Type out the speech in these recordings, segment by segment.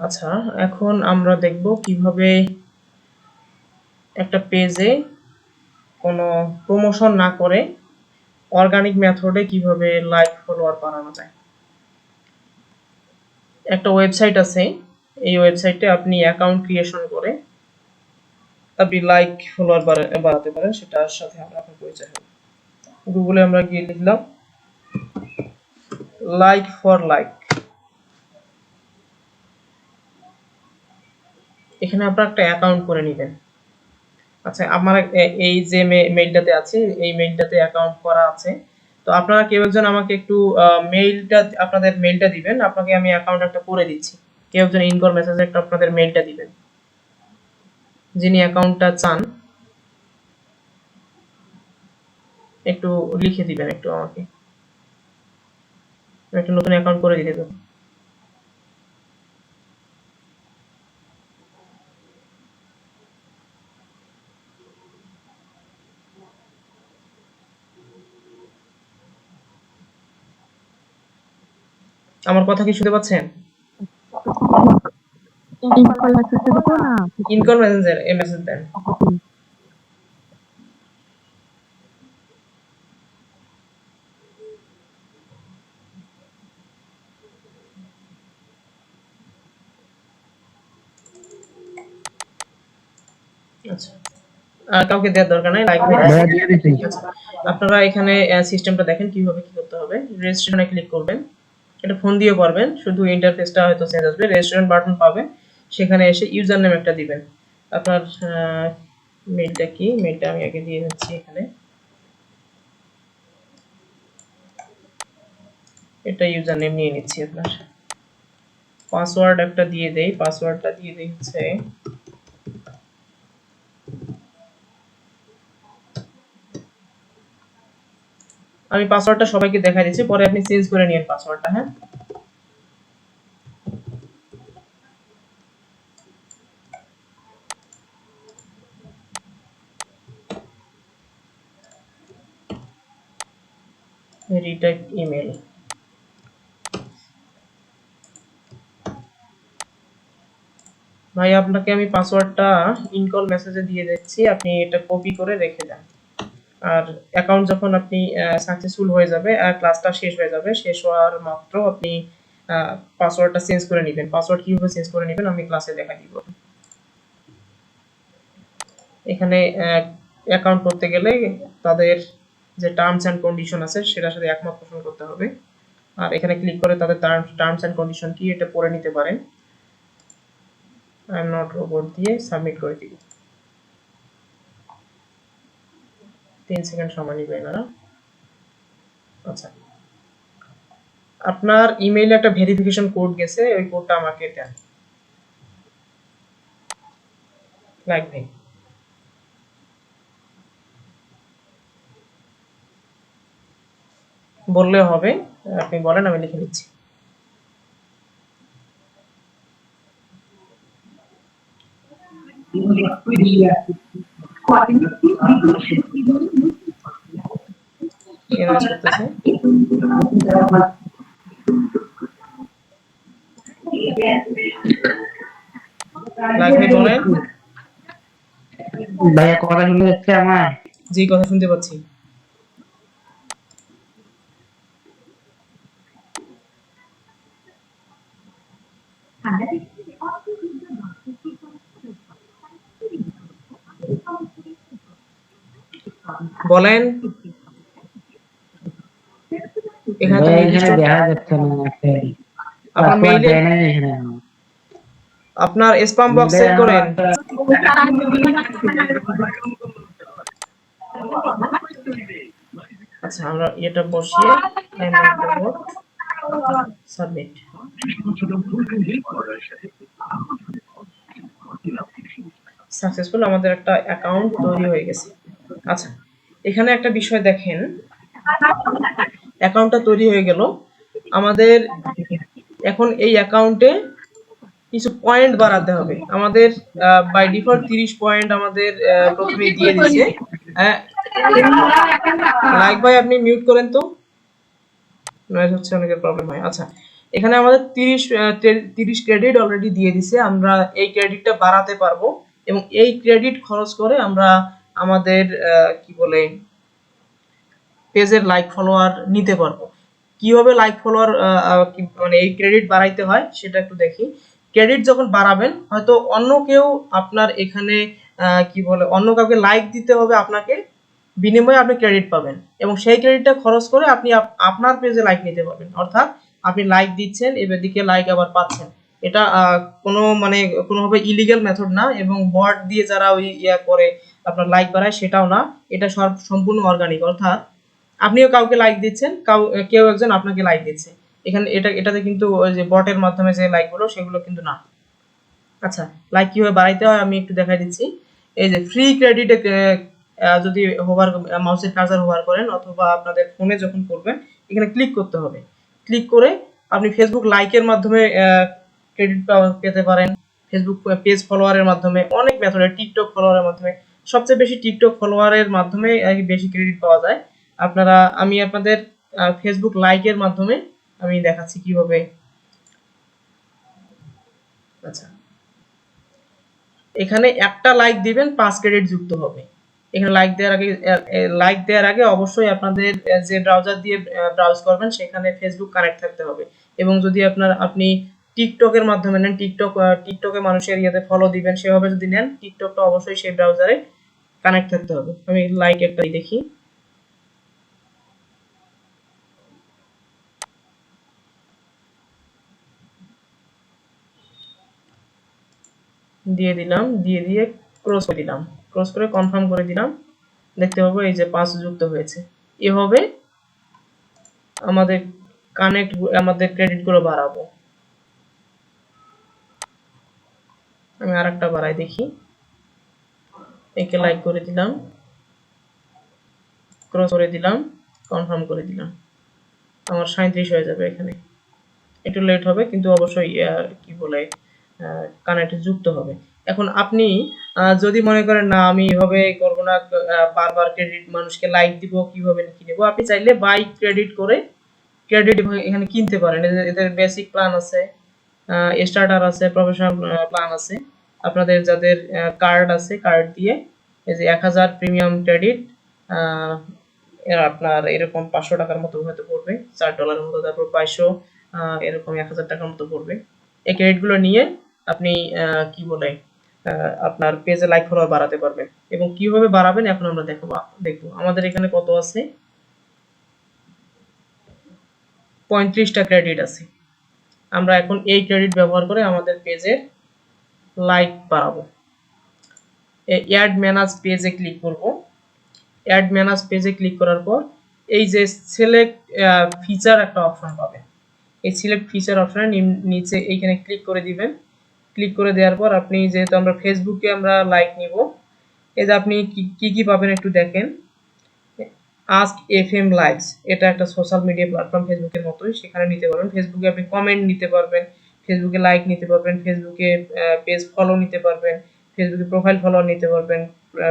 আচ্ছা, এখন আমরা দেখব কিভাবে একটা পেজে কোনো প্রমোশন না করে অর্গানিক মেথডে কিভাবে লাইক ফলোয়ার বাড়ানো যায়। একটা ওয়েবসাইট আছে, এই ওয়েবসাইটে আপনি অ্যাকাউন্ট ক্রিয়েশন করে আপনি লাইক ফলোয়ার বাড়াতে পারেন, সেটার সাথে আপনার পরিচয় হবে। গুগলে আমরা গিয়ে লিখলাম লাইক ফর লাইক। এখানে আপনারা একটা অ্যাকাউন্ট করে নেবেন। আচ্ছা, আমার এই যে মেইলটাতে আছে, এই মেইলটাতে অ্যাকাউন্ট করা আছে। তো আপনারা কেউ একজন আমাকে একটু মেইলটা, আপনাদের মেইলটা দিবেন, আপনাকে আমি অ্যাকাউন্ট একটা করে দিচ্ছি। কেউ একজন ইনকল মেসেজে একটা আপনাদের মেইলটা দিবেন, যিনি অ্যাকাউন্টটা চান একটু লিখে দিবেন একটু আমাকে, একটা নতুন অ্যাকাউন্ট করে দিতে দেবো। আমার কথা কি শুনতে পাচ্ছেন? ইনকল মেসেঞ্জার এ মেসেজ দেন। আচ্ছা, আর কাউকে দেওয়ার দরকার নাই, লাইক দিয়ে দিছি। আপনারা এখানে সিস্টেমটা দেখেন কিভাবে কি করতে হবে। রেজিস্ট্রেশনে ক্লিক করবেন, এটা ফোন দিয়ে করবেন, শুধু ইন্টারফেসটা হয়তো চেঞ্জ আসবে। রেজিস্ট্রেশন বাটন পাবেন, সেখানে এসে ইউজার নেম একটা দিবেন। আপনার মেইলটা কি, মেইলটা আমি আগে দিয়ে দিচ্ছি এখানে। এটা ইউজার নেম নিয়ে নিচ্ছি আপনার। পাসওয়ার্ড একটা দিয়ে দেই, পাসওয়ার্ডটা দিয়ে দেই হচ্ছে আমি পাসওয়ার্ডটা সবাইকে দেখাই দিচ্ছি, পরে আপনি চেঞ্জ করে নিন পাসওয়ার্ডটা। হ্যাঁ, রিটাইপ ইমেল। ভাই আপনাকে আমি পাসওয়ার্ডটা ইনকল মেসেজে দিয়ে দিচ্ছি, আপনি এটা কপি করে রেখে দেন। আর অ্যাকাউন্ট যখন আপনি সাকসেসফুল হয়ে যাবে আর ক্লাসটা শেষ হয়ে যাবে, শেষ হওয়ার মাত্র আপনি পাসওয়ার্ডটা চেঞ্জ করে নেবেন। পাসওয়ার্ড কিভাবে চেঞ্জ করে নেবেন আমি ক্লাসে দেখাই দিব। এখানে অ্যাকাউন্ট করতে গেলে তাদের যে টার্মস অ্যান্ড কন্ডিশন আছে সেটার সাথে একমত পোষণ করতে হবে। আর এখানে ক্লিক করে তাদের টার্মস অ্যান্ড কন্ডিশন কি এটা পড়ে নিতে পারেন। আই এম নট রোবট দিয়ে সাবমিট করে দিব। 3 সেকেন্ড সময় নেবে না। আচ্ছা, আপনার ইমেইলে একটা ভেরিফিকেশন কোড গেছে, ওই কোডটা আমাকে দেন। লাগবে বললে হবে, আপনি বলেন আমি লিখে নিচ্ছি। লাগবে বলেন। ভাইয়া কথা শুনতে যাচ্ছে আমার? জি, কথা শুনতে পাচ্ছি। বলেন। এখানে দেখা যাচ্ছে না, আপনার মেইলে আপনার স্প্যাম বক্স চেক করেন। আচ্ছা, আমরা এটা বসিয়ে সাবমিট। সাকসেসফুল, আমাদের একটা অ্যাকাউন্ট তৈরি হয়ে গেছে। আচ্ছা, এখানে একটা বিষয় দেখেন, অ্যাকাউন্টটা তৈরি হয়ে গেল আমাদের। এখন এই অ্যাকাউন্টে কিছু পয়েন্ট বাড়াতে হবে আমাদের। বাই ডিফল্ট 30 পয়েন্ট আমাদের প্রথমে দিয়ে দিয়েছে। লাইক ভাই আপনি মিউট করেন তো, নয়েজ হচ্ছে, অনেকের প্রবলেম হয়। আচ্ছা, এখানে আমাদের 30 ক্রেডিট অলরেডি দিয়ে দিছে। আমরা এই ক্রেডিটটা বাড়াতে পারবো এবং এই ক্রেডিট খরচ করে আমরা আমাদের কি বলে পেজের লাইক ফলোয়ার নিতে পারবো। কিভাবে লাইক ফলোয়ার মানে এই ক্রেডিট বাড়াইতে হয় সেটা একটু দেখি। ক্রেডিট যখন বাড়াবেন হয়তো অন্য কেউ আপনার এখানে কি বলে অন্য কাউকে লাইক দিতে হবে আপনাকে, বিনিময়ে আপনি ক্রেডিট পাবেন এবং সেই ক্রেডিটটা খরচ করে আপনি আপনার পেজে লাইক নিতে পারবেন। অর্থাৎ আপনি লাইক দিচ্ছেন, এবার দিকে লাইক আবার পাচ্ছেন। এটা কোনো মানে কোনোভাবে ইলিগাল মেথড না এবং বট দিয়ে যারা ওই করে আপনার লাইক বাড়ায় সেটাও না। এটা সম্পূর্ণ অর্গানিক। অর্থাৎ আপনিও কাউকে লাইক দিচ্ছেন, কেউ একজন আপনাকে লাইক দিচ্ছে। এখানে এটাতে কিন্তু ওই যে বটের মাধ্যমে যে লাইকগুলো সেগুলো কিন্তু না। আচ্ছা, লাইক কিভাবে বাড়াইতে হয় আমি একটু দেখাই দিচ্ছি। এই যে ফ্রি ক্রেডিটে যদি মাউসের কার্সার হোভার করেন অথবা আপনাদের ফোনে যখন করবেন এখানে ক্লিক করতে হবে। ক্লিক করে আপনি ফেসবুক লাইকের মাধ্যমে ক্রেডিট পেতে পারেন, ফেসবুক পেজ ফলোয়ারের মাধ্যমে, অনেক মেথডে, টিকটক ফলোয়ারের মাধ্যমে। সবচেয়ে বেশি টিকটক ফলোয়ারের মাধ্যমে বেশি ক্রেডিট পাওয়া যায়। আমি আপনাদের ফেসবুক লাইকের মাধ্যমে আমি দেখাচ্ছি কিভাবে। আচ্ছা, এখানে একটা লাইক দিবেন 5 ক্রেডিট যুক্ত হবে। এখানে লাইক দেওয়ার আগে অবশ্যই আপনাদের যে ব্রাউজার দিয়ে ব্রাউজ করবেন সেখানে ফেসবুক কানেক্ট থাকতে হবে এবং যদি আপনি টিকটকের মাধ্যমে নেন, টিকটকে মানুষের ইয়েতে ফলো দিবেন, সেভাবে যদি নেন টিকটকটা অবশ্যই সেই ব্রাউজারে কানেক্ট থাকতে হবে। আমি লাইক একটা দেখি, দিয়ে দিলাম, দিয়ে ক্রস করে দিলাম, ক্রস করে কনফার্ম করে দিলাম। দেখতে পাবো এই যে 5 যুক্ত হয়েছে। এভাবে আমাদের আমাদের ক্রেডিট গুলো বাড়াবো। আমি আরেকটা বাড়াই দেখি, একে লাইক করে দিলাম, ক্রস করে দিলাম, কনফার্ম করে দিলাম। আমার 37 হয়ে যাবে। এখানে একটু লেট হবে কিন্তু অবশ্যই কি বলে কানেক্ট যুক্ত হবে। এখন আপনি যদি মনে করেন না আমি এভাবে করব না, বারবার ক্রেডিট মানুষকে লাইক দিব, কিভাবে কি নেব, আপনি চাইলে বাই ক্রেডিট করে ক্রেডিট এখানে কিনতে পারেন। এদের বেসিক প্ল্যান আছে, স্টার্টার আছে, প্রফেশনাল প্ল্যান আছে। আপনাদের যাদের কার্ড আছে কার্ড দিয়ে এই যে 1000 প্রিমিয়াম ক্রেডিট আপনার এরকম 500 টাকার মতো হয়তো পড়বে, $4 মতো, তারপর 500 এরকম 1000 টাকার মতো পড়বে। এই ক্রেডিটগুলো নিয়ে আপনি কি বলে আপনার পেজে লাইক ফলোয়ার বাড়াতে পারবেন এবং কিভাবে বাড়াবেন এখন আমরা দেখবো। আমাদের এখানে কত আছে, 35টা ক্রেডিট আছে। আমরা এখন এই ক্রেডিট ব্যবহার করে আমাদের পেজের লাইক বাড়াবো। অ্যাড ম্যানেজ পেজে ক্লিক করব। অ্যাড ম্যানেজ পেজে ক্লিক করার পর এই যে সিলেক্ট ফিচার একটা অপশন পাবেন। এই সিলেক্ট ফিচার অপশনের নিচে এইখানে ক্লিক করে দিবেন। ক্লিক করে দেওয়ার পর আপনি যেহেতু আমরা ফেসবুকে আমরা লাইক নিব, এই যে আপনি কি পাবেন একটু দেখেন। আস্ক এফএম লাইভস, এটা একটা সোশ্যাল মিডিয়া প্ল্যাটফর্ম ফেসবুকের মতোই, সেখানে নিতে পারবেন। ফেসবুকে আপনি কমেন্ট নিতে পারবেন, ফেসবুকে লাইক নিতে পারবেন, ফেসবুকে পেজ ফলো নিতে পারবেন, ফেসবুকে প্রোফাইল ফলোয়ার নিতে পারবেন,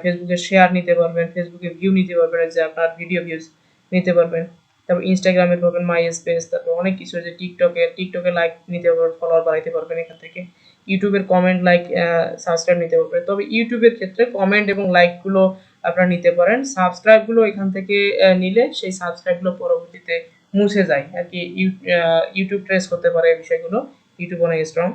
ফেসবুকে শেয়ার নিতে পারবেন, ফেসবুকে ভিউ নিতে পারবেন, যে আপনার ভিডিও ভিউজ নিতে পারবেন। তারপর ইনস্টাগ্রামে পাবেন মাই স্পেস, তারপর অনেক কিছু আছে। টিকটকে লাইক নিতে পারবেন, ফলোয়ার বাড়াইতে পারবেন এখান থেকে। ইউটিউবের কমেন্ট, লাইক, সাবস্ক্রাইব নিতে পারবেন। তবে ইউটিউবের ক্ষেত্রে কমেন্ট এবং লাইকগুলো আপনারা নিতে পারেন। সাবস্ক্রাইবগুলো এখান থেকে নিলে সেই সাবস্ক্রাইবগুলো পরবর্তীতে মুছে যায় আর কি। ইউটিউব ট্রেস করতে পারে এই বিষয়গুলো, ইউটিউব অনেক স্ট্রং।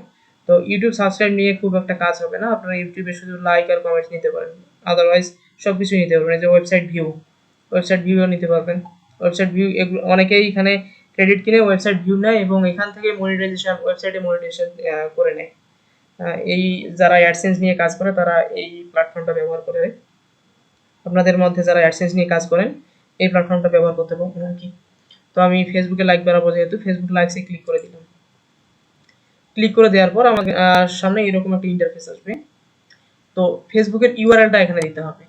তো ইউটিউব সাবস্ক্রাইব নিয়ে খুব একটা কাজ হবে না, আপনারা ইউটিউবে শুধু লাইক আর কমেন্টস নিতে পারেন, আদারওয়াইজ সবকিছু নিতে পারবেন। এই যে ওয়েবসাইট ভিউও নিতে পারবেন। ওয়েবসাইট ভিউ এগুলো অনেকেই এখানে ক্রেডিট কিনে ওয়েবসাইট ভিউ নেয় এবং এখান থেকে ওয়েবসাইটে মনিটাইজেশন করে নেয়। এই যারা অ্যাডসেন্স নিয়ে কাজ করে তারা এই প্ল্যাটফর্মটা ব্যবহার করে। আপনাদের মধ্যে যারা অ্যাডসেন্স নিয়ে কাজ করেন এই প্ল্যাটফর্মটা ব্যবহার করতে পারবেন আর কি। তো আমি ফেসবুকে লাইক বাড়াবো, যেহেতু ফেসবুক লাইকসে ক্লিক করে দিলাম। ক্লিক করে দেওয়ার পর আমাকে সামনে এরকম একটা ইন্টারফেস আসবে। তো ফেসবুকের ইউআরএলটা এখানে দিতে হবে।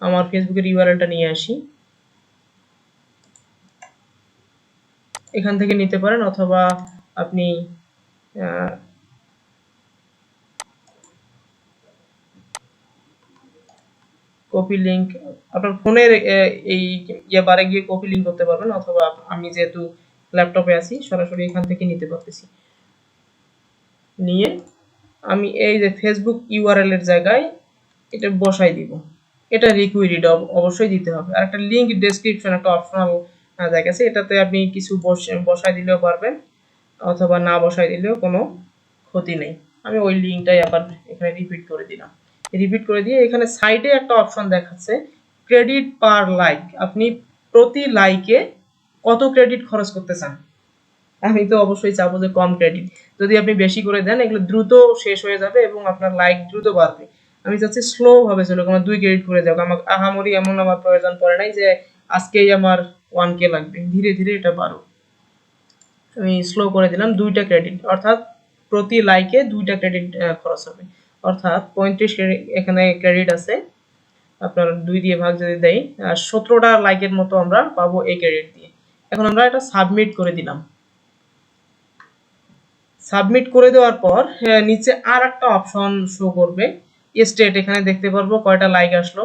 আমার ফেসবুকের ইউআরএলটা নিয়ে আসি, এখান থেকে নিতে পারেন অথবা আপনি কপি লিংক আপনার ফোনের এই বারে গিয়ে কপি লিংক করতে পারবেন, অথবা আমি যেহেতু ল্যাপটপে আছি, সরাসরি এখান থেকে নিতে পারতেছি। নিয়ে আমি এই যে ফেসবুক ইউআরএল এর জায়গায় এটা বসাই দিব। এটা রিকুইরিড অবশ্যই দিতে হবে। আর একটা লিংক ডেসক্রিপশন একটা অপশনাল জায়গা আছে, এটাতে আপনি কিছু বসাই দিলেও পারবেন অথবা না বসাই দিলেও কোনো ক্ষতি নেই। আমি ওই লিংকটাই আবার এখানে রিপিট করে দিলাম। রিপিট করে দিয়ে এখানে সাইডে একটা অপশন দেখাচ্ছে ক্রেডিট পার লাইক। আপনি প্রতি লাইকে কত ক্রেডিট খরচ করতে চান। আমি তো অবশ্যই চাবো যে কম ক্রেডিট। যদি আপনি বেশি করে দেন এগুলো দ্রুত শেষ হয়ে যাবে এবং আপনার লাইক দ্রুত বাড়বে। আমি চাচ্ছি স্লো ভাবে চলুক, আমার 2 ক্রেডিট করে যাক। আমার আহামরি এমন আমার প্রয়োজন পড়ে নাই যে আজকেই আমার 1K লাগবে। ধীরে ধীরে এটা বাড়ুক। আমি স্লো করে দিলাম 2টা ক্রেডিট, অর্থাৎ প্রতি লাইকে 2টা ক্রেডিট খরচ হবে। অর্থাৎ 35 এখানে ক্রেডিট আছে, আপনার 2 দিয়ে ভাগ যদি দেই 17টা লাইকের মতো আমরা পাবো এই ক্রেডিট দিয়ে। এখন আমরা এটা সাবমিট করে দিলাম। সাবমিট করে দেওয়ার পর নিচে আর একটা অপশন শো করবে স্টেট। এখানে দেখতে পারবো কয়টা লাইক আসলো,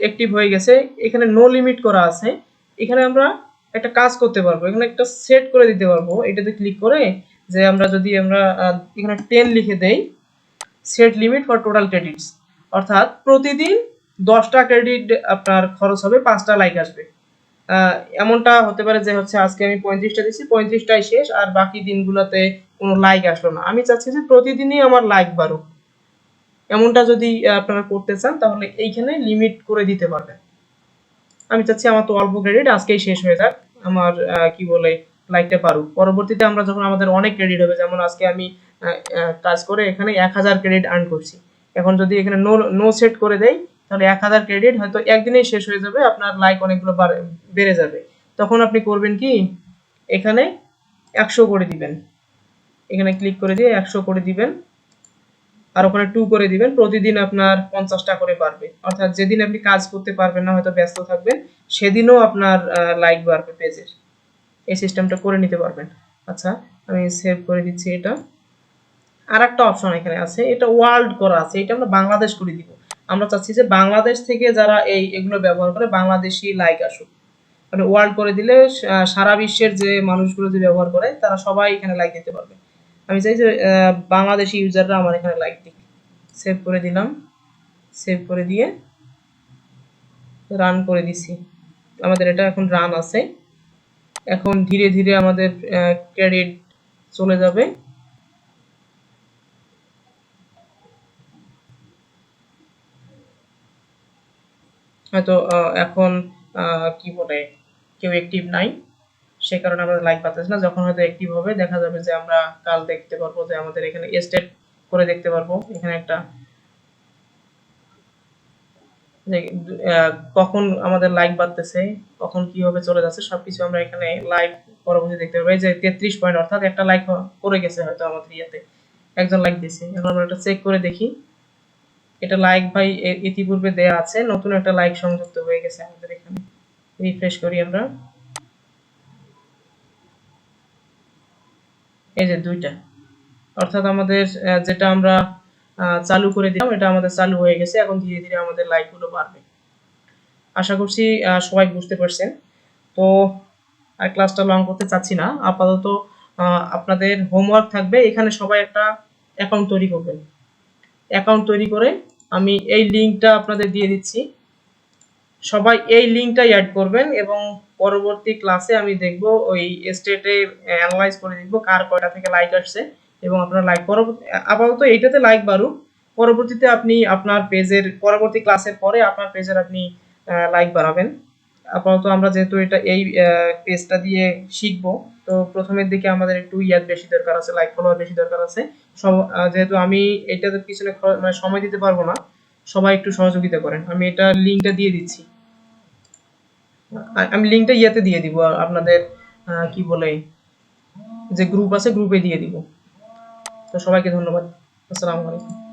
অ্যাক্টিভ হয়ে গেছে। এখানে নো লিমিট করা আছে। এখানে আমরা একটা কাজ করতে পারবো, এখানে একটা সেট করে দিতে পারবো। এটাতে ক্লিক করে যে আমরা যদি এখানে 10 লিখে দেই, set limit for total credits, অর্থাৎ প্রতিদিন 10টা ক্রেডিট আপনার খরচ হবে, 5টা লাইক আসবে। এমনটা হতে পারে যে হচ্ছে আজকে আমি 35টা দিচ্ছি, 35টাই শেষ আর বাকি দিনগুলোতে কোনো লাইক আসলো না। আমি চাচ্ছি যে প্রতিদিনই আমার লাইক বাড়ুক। এমনটা যদি আপনারা করতে চান তাহলে এইখানে লিমিট করে দিতে পারবেন। আমি চাচ্ছি আমার তো অল্প ক্রেডিট, আজকেই শেষ হয়ে যাক, আমার কি বলে লাইকটা বাড়ুক। পরবর্তীতে আমরা যখন আমাদের অনেক ক্রেডিট হবে, যেমন আজকে আমি কাজ করে এখানে 1000 ক্রেডিট আর্ন করছি, এখন যদি এখানে নো সেট করে দেই তাহলে 1000 ক্রেডিট হয়তো একদিনেই শেষ হয়ে যাবে, আপনার লাইক অনেকগুলো বেড়ে যাবে। তখন আপনি করবেন কি, এখানে 100 করে দিবেন, এখানে ক্লিক করে দিয়ে 100 করে দিবেন, আর ওখানে 2 করে দিবেন। প্রতিদিন আপনার 50টা করে বাড়বে, অর্থাৎ যেদিন আপনি কাজ করতে পারবেন না, হয়তো ব্যস্ত থাকবেন, সেদিনও আপনার লাইক বাড়বে পেজের। এই সিস্টেমটা করে নিতে পারবেন। আচ্ছা, আমি সেভ করে দিচ্ছি এটা। আর একটা অপশন এখানে আছে, এটা ওয়ার্ল্ড করা আছে, এটা আমরা বাংলাদেশ করে দিব। আমরা চাচ্ছি যে বাংলাদেশ থেকে যারা এগুলো ব্যবহার করে বাংলাদেশি লাইক আসুক। মানে ওয়ার্ল্ড করে দিলে সারা বিশ্বের যে মানুষগুলো যে ব্যবহার করে তারা সবাই এখানে লাইক দিতে পারবে। আমি চাই যে বাংলাদেশি ইউজাররা আমার এখানে লাইক দিক। সেভ করে দিলাম, সেভ করে দিয়ে রান করে দিছি। আমাদের এটা এখন রান আছে। এখন ধীরে ধীরে আমাদের ক্রেডিট চলে যাবে। হয়তো এখন কি বলে কেউ অ্যাক্টিভ নাই, সে কারণে আমরা লাইক পাচ্ছি না। যখন হয়তো অ্যাক্টিভ হবে দেখা যাবে যে আমরা কাল দেখতে পারবো যে আমাদের এখানে স্টেট করে দেখতে পারবো এখানে একটা যে কখন আমাদের লাইক বাড়তেছে, কখন কিভাবে চলে যাচ্ছে সবকিছু আমরা এখানে লাইভ পরবর্তী দেখতে পারবো। এই যে 33 পয়েন্ট, অর্থাৎ একটা লাইক করে গেছে হয়তো আমাদের ইয়েতে, একজন লাইক দিয়েছে। এখন আমরা এটা চেক করে দেখি, এটা লাইক ভাই ইতিপূর্বে দেয়া আছে, নতুন একটা লাইক সংযুক্ত হয়ে গেছে আমাদের এখানে। রিফ্রেশ করি আমরা, এই যে 2টা, অর্থাৎ আমাদের যেটা আমরা চালু করে দিলাম এটা আমাদের চালু হয়ে গেছে। এখন ধীরে ধীরে আমাদের লাইকগুলো বাড়বে। আশা করছি সবাই বুঝতে পারছেন। তো আর ক্লাসটা লং করতে চাচ্ছি না, আপাতত আপনাদের হোমওয়ার্ক থাকবে, এখানে সবাই একটা অ্যাকাউন্ট তৈরি করবেন। অ্যাকাউন্ট তৈরি করে আমি এই লিঙ্কটা আপনাদের দিয়ে দিচ্ছি, সবাই এই লিঙ্কটাই অ্যাড করবেন এবং পরবর্তী ক্লাসে আমি দেখব ওই স্টেটে অ্যানালাইজ করে দেখব কার কয়টা থেকে লাইক আসছে এবং আপনার লাইক আপাতত এইটাতে লাইক বাড়ুক। পরবর্তীতে আপনি আপনার পেজের পরবর্তী ক্লাসের পরে আপনার পেজের আপনি লাইক বাড়াবেন। আপাতত আমরা যেহেতু এটা এই পেজটা দিয়ে শিখবো, তো প্রথমের দিকে আমাদের একটু ইয়াদ বেশি দরকার আছে, লাইক ফলোয়ার বেশি দরকার আছে। যেহেতু আমি এটাতে পিছনে মানে সময় দিতে পারবো না, সবাই একটু সহযোগিতা করেন। আমি এটা লিঙ্কটা দিয়ে দিচ্ছি, আমি লিঙ্কটা ইয়াতে দিয়ে দিব আপনাদের কি বলে যে গ্রুপ আছে গ্রুপে দিয়ে দিব। তো সবাইকে ধন্যবাদ। আসসালামু আলাইকুম।